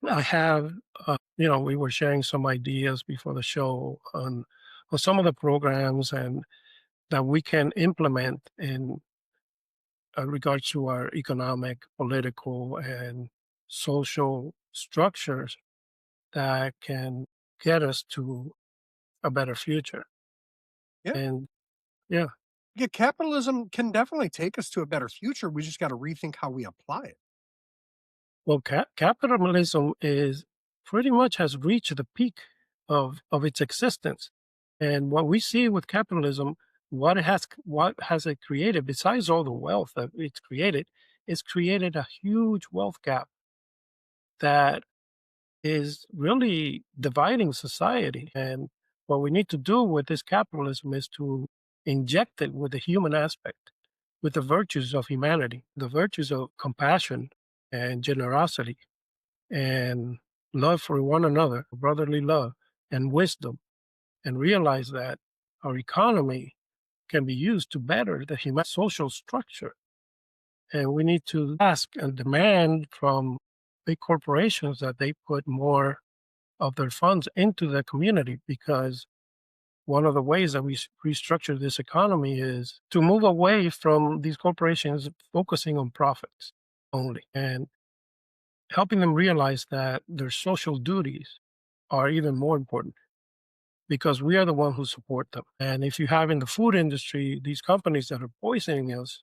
I have, we were sharing some ideas before the show on some of the programs and that we can implement in regards to our economic, political, and social structures that can get us to a better future. Yeah. And yeah, Yeah, capitalism can definitely take us to a better future. We just got to rethink how we apply it. well, capitalism is pretty much has reached the peak of its existence. And what we see with capitalism, what has it created besides all the wealth that it's created, it's created a huge wealth gap that is really dividing society. And what we need to do with this capitalism is to inject it with the human aspect, with the virtues of humanity, the virtues of compassion and generosity and love for one another, brotherly love and wisdom, and realize that our economy can be used to better the human social structure. And we need to ask and demand from big corporations that they put more of their funds into the community, because one of the ways that we restructure this economy is to move away from these corporations focusing on profits only and helping them realize that their social duties are even more important because we are the one who support them. And if you have in the food industry these companies that are poisoning us,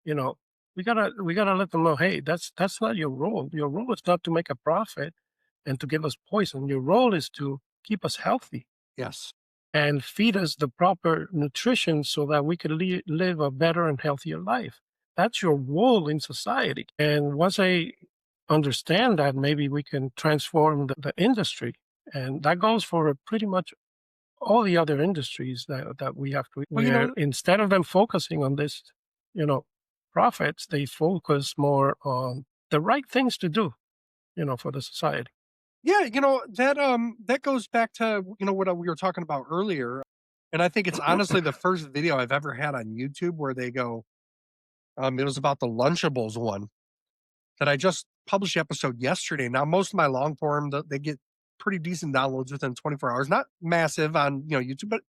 you know, we gotta let them know, hey, that's not your role. Your role is not to make a profit and to give us poison. Your role is to keep us healthy Yes. and feed us the proper nutrition so that we can live a better and healthier life. That's your role in society. And once I understand that, maybe we can transform the industry. And that goes for pretty much all the other industries that we have to, Well, where instead of them focusing on this, you know, profits, they focus more on the right things to do, for the society. yeah, that goes back to what we were talking about earlier, and I think it's honestly the first video I've ever had on YouTube where they go. It was about the Lunchables one that I just published the episode yesterday. Now, most of my long form, they get pretty decent downloads within 24 hours. Not massive on YouTube, but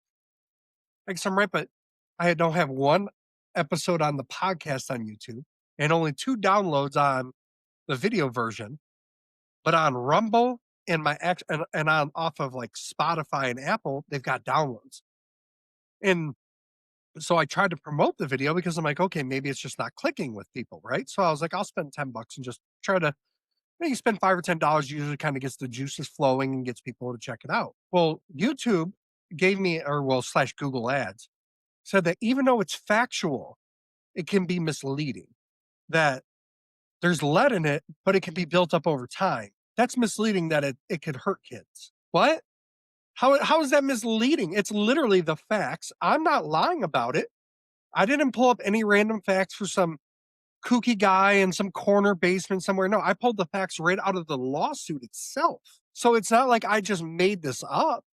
like some right. But I don't have one episode on the podcast on YouTube, and only two downloads on the video version. But on Rumble and and on off of like Spotify and Apple, they've got downloads. And so I tried to promote the video because I'm like, okay, maybe it's just not clicking with people, right? So I was like, I'll spend $10 and just try to. You spend $5 or $10 usually kind of gets the juices flowing and gets people to check it out. Well, YouTube gave me, or well, slash Google Ads said that even though it's factual, it can be misleading. That there's lead in it, but it can be built up over time. That's misleading that it could hurt kids. What? How is that misleading? It's literally the facts. I'm not lying about it. I didn't pull up any random facts for some kooky guy in some corner basement somewhere. No, I pulled the facts right out of the lawsuit itself. So it's not like I just made this up.